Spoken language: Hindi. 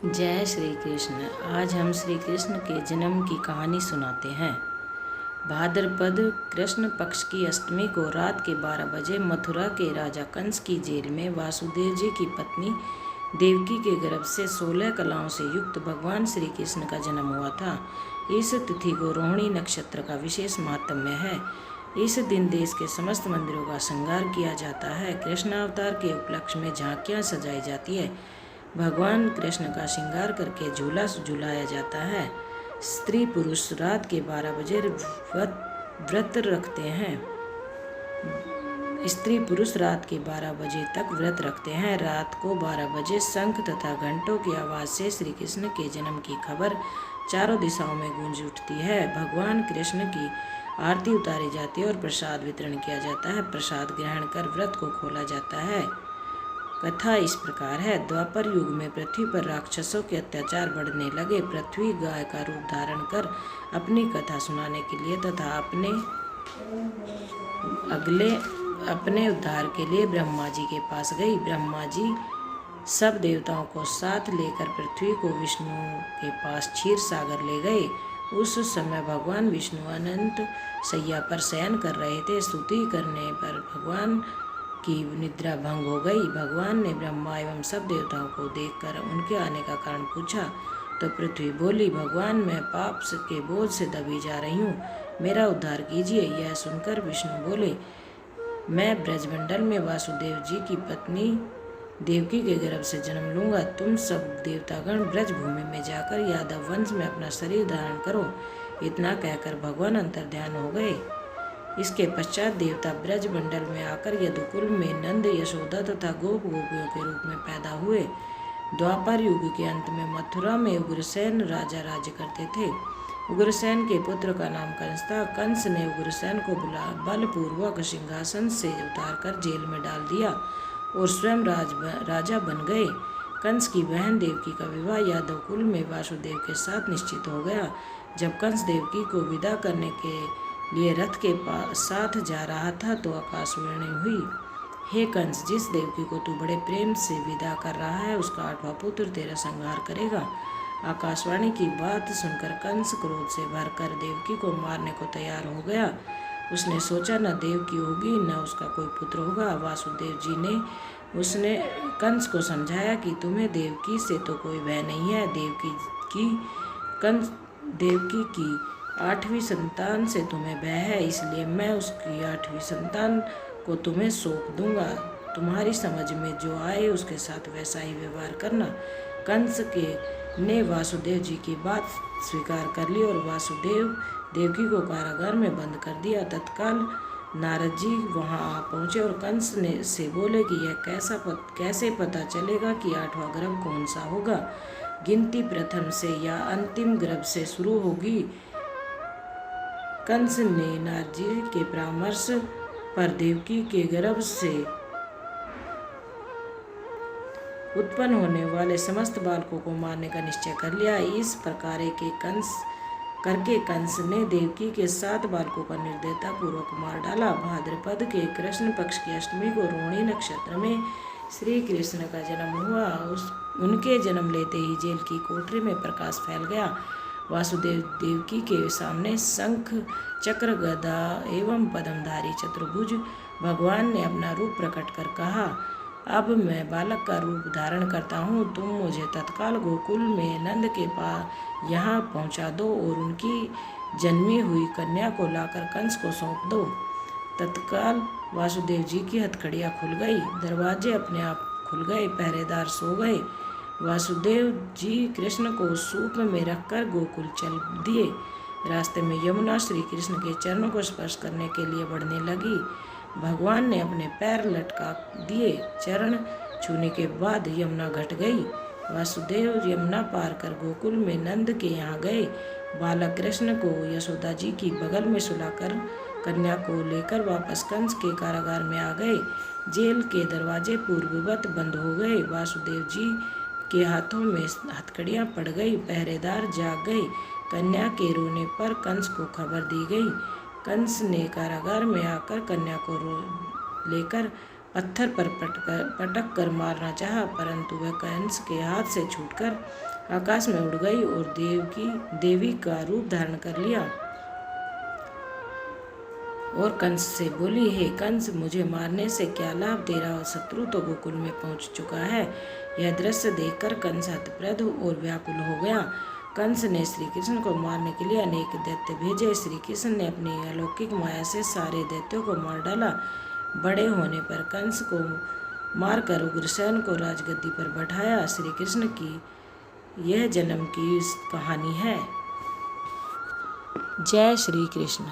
जय श्री कृष्ण। आज हम श्री कृष्ण के जन्म की कहानी सुनाते हैं। भाद्रपद कृष्ण पक्ष की अष्टमी को रात के 12 बजे मथुरा के राजा कंस की जेल में वासुदेव जी की पत्नी देवकी के गर्भ से 16 कलाओं से युक्त भगवान श्री कृष्ण का जन्म हुआ था। इस तिथि को रोहिणी नक्षत्र का विशेष महात्म्य है। इस दिन देश के समस्त मंदिरों का श्रृंगार किया जाता है। कृष्ण अवतार के उपलक्ष्य में झांकियां सजाई जाती है। भगवान कृष्ण का श्रृंगार करके झूला झुलाया जाता है। स्त्री पुरुष रात के 12 बजे व्रत रखते हैं। स्त्री पुरुष रात के 12 बजे तक व्रत रखते हैं। रात को 12 बजे शंख तथा घंटों की आवाज़ से श्री कृष्ण के जन्म की खबर चारों दिशाओं में गूंज उठती है। भगवान कृष्ण की आरती उतारी जाती है और प्रसाद वितरण किया जाता है। प्रसाद ग्रहण कर व्रत को खोला जाता है। कथा इस प्रकार है। द्वापर युग में पृथ्वी पर राक्षसों के अत्याचार बढ़ने लगे। पृथ्वी गाय का रूप धारण कर अपनी कथा सुनाने के लिए तथा अपने उद्धार के लिए ब्रह्मा जी के पास गई। ब्रह्मा जी सब देवताओं को साथ लेकर पृथ्वी को विष्णु के पास क्षीर सागर ले गए। उस समय भगवान विष्णु अनंत शैया पर शयन कर रहे थे। स्तुति करने पर भगवान की निद्रा भंग हो गई। भगवान ने ब्रह्मा एवं सब देवताओं को देखकर उनके आने का कारण पूछा तो पृथ्वी बोली, भगवान मैं पाप के बोझ से दबी जा रही हूँ, मेरा उद्धार कीजिए। यह सुनकर विष्णु बोले, मैं ब्रजमंडल में वासुदेव जी की पत्नी देवकी के गर्भ से जन्म लूंगा। तुम सब देवतागण ब्रज भूमि में जाकर यादव वंश में अपना शरीर धारण करो। इतना कहकर भगवान अंतर्ध्यान हो गए। इसके पश्चात देवता ब्रज मंडल में आकर यदुकुल में नंद, यशोदा तथा गोप गोपियों के रूप में पैदा हुए। द्वापर युग के अंत में मथुरा में उग्रसेन राजा राज्य करते थे। उग्रसेन के पुत्र का नाम कंस था। कंस ने उग्रसेन को बलपूर्वक सिंहासन से उतारकर जेल में डाल दिया और स्वयं राजा बन गए। कंस की बहन देवकी का विवाह यादव कुल में वासुदेव के साथ निश्चित हो गया। जब कंस देवकी को विदा करने के लिए रथ के साथ जा रहा था तो आकाशवाणी हुई, हे कंस, जिस देवकी को तू बड़े प्रेम से विदा कर रहा है उसका 8वां पुत्र तेरा संहार करेगा। आकाशवाणी की बात सुनकर कंस क्रोध से भरकर देवकी को मारने को तैयार हो गया। उसने सोचा न देवकी होगी न उसका कोई पुत्र होगा। वासुदेव जी ने उसने कंस को समझाया कि तुम्हें देवकी से तो कोई भय नहीं है। देवकी की 8वीं संतान से तुम्हें भय है, इसलिए मैं उसकी 8वीं संतान को तुम्हें सौंप दूंगा। तुम्हारी समझ में जो आए उसके साथ वैसा ही व्यवहार करना। कंस ने वासुदेव जी की बात स्वीकार कर ली और वासुदेव देवकी को कारागार में बंद कर दिया। तत्काल नारद जी वहां आ पहुंचे और कंस से बोले कि यह कैसे पता चलेगा कि 8वां गर्भ कौन सा होगा। गिनती प्रथम से या अंतिम गर्भ से शुरू होगी। कंस ने नारद जी के परामर्श पर देवकी के गर्भ से उत्पन्न होने वाले समस्त बालकों को मारने का निश्चय कर लिया। इस प्रकार कंस ने देवकी के 7 बालकों का निर्दयता पूर्वक मार डाला। भाद्रपद के कृष्ण पक्ष की अष्टमी को रोहिणी नक्षत्र में श्री कृष्ण का जन्म हुआ। उनके जन्म लेते ही जेल की कोठरी में प्रकाश फैल गया। वासुदेव देवकी के सामने शंख, चक्र, गदा एवं पद्मधारी चतुर्भुज भगवान ने अपना रूप प्रकट कर कहा, अब मैं बालक का रूप धारण करता हूँ। तुम मुझे तत्काल गोकुल में नंद के पास यहाँ पहुँचा दो और उनकी जन्मी हुई कन्या को लाकर कंस को सौंप दो। तत्काल वासुदेव जी की हथकड़ियाँ खुल गई, दरवाजे अपने आप खुल गए, पहरेदार सो गए। वासुदेव जी कृष्ण को सूप में रखकर गोकुल चल दिए। रास्ते में यमुना श्री कृष्ण के चरणों को स्पर्श करने के लिए बढ़ने लगी। भगवान ने अपने पैर लटका दिए। चरण छूने के बाद यमुना घट गई। वासुदेव यमुना पार कर गोकुल में नंद के यहाँ गए। बालक कृष्ण को यशोदा जी की बगल में सुलाकर कन्या को लेकर वापस कंस के कारागार में आ गए। जेल के दरवाजे पूर्ववत बंद हो गए। वासुदेव जी के हाथों में हथकड़ियाँ पड़ गई। पहरेदार जाग गए। कन्या के रोने पर कंस को खबर दी गई। कंस ने कारागार में आकर कन्या को लेकर पत्थर पर पटक कर मारना चाहा, परंतु वह कंस के हाथ से छूटकर आकाश में उड़ गई और देवी का रूप धारण कर लिया और कंस से बोली, हे कंस, मुझे मारने से क्या लाभ? तेरा शत्रु तो गोकुल में पहुंच चुका है। यह दृश्य देखकर कंस हतप्रभ और व्याकुल हो गया। कंस ने श्री कृष्ण को मारने के लिए अनेक दैत्य भेजे। श्री कृष्ण ने अपनी अलौकिक माया से सारे दैत्यों को मार डाला। बड़े होने पर कंस को मारकर उग्रसेन को राजगद्दी पर बैठाया। श्री कृष्ण की यह जन्म की कहानी है। जय श्री कृष्ण।